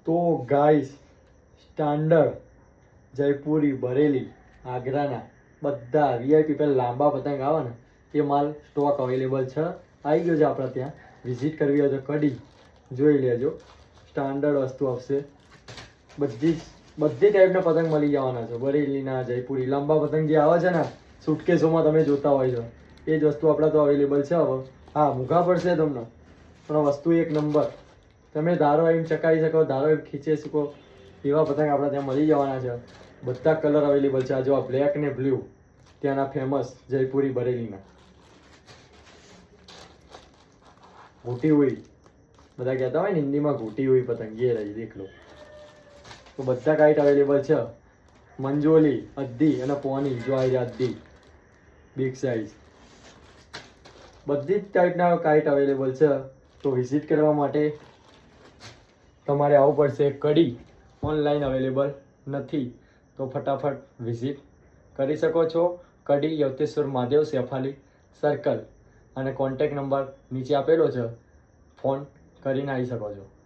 તો guys standard Jaipuri Bareilly આગ્રાના બધા VIP પેલા લાંબા પતંગ આવે ને એ માલ સ્ટોક અવેલેબલ છે. આવી ગયો છે આપણે ત્યાં. વિઝિટ કરવી હોય તો કડી જોઈ લેજો. સ્ટાન્ડર્ડ વસ્તુ આવશે. બધી ટાઈપના પતંગ મળી જવાના છે. બરેલીના જયપુરી લાંબા પતંગ જે આવે છે ને સુટકેસોમાં તમે જોતા હોય છો એ જ વસ્તુ આપણા તો અવેલેબલ છે. હવે હા મૂઘા પડશે તમને પણ વસ્તુ એક નંબર. તમે ધારો એમ ચકાવી શકો, ધારો એમ ખીચી શકો એવા પતંગ આપણા ત્યાં મળી જવાના છે. બધા કલર અવેલેબલ છે. આ જો બ્લેક ને બ્લુ ત્યાંના ફેમસ જયપુરી બરેલીના. ઘૂટી હુઈ બધા કહેતા હોય ને હિન્દીમાં ઘૂટી હુઈ પતંગ એ રહી દેખ લો. તો બધા કાઇટ અવેલેબલ છે. મંજોલી, અદ્ધી અને પોની જો આવી અદ્ધી બિગ સાઇઝ બધી જ ટાઈપના કાઇટ અવેલેબલ છે. તો વિઝિટ કરવા માટે તમારે આવવું પડશે કડી. ઓનલાઈન અવેલેબલ નથી તો ફટાફટ વિઝિટ કરી શકો છો. કડી યવતેશ્વર મહાદેવ સેફાલી સર્કલ અને કોન્ટેક નંબર નીચે આપેલો છે. ફોન કરીને આવી શકો છો.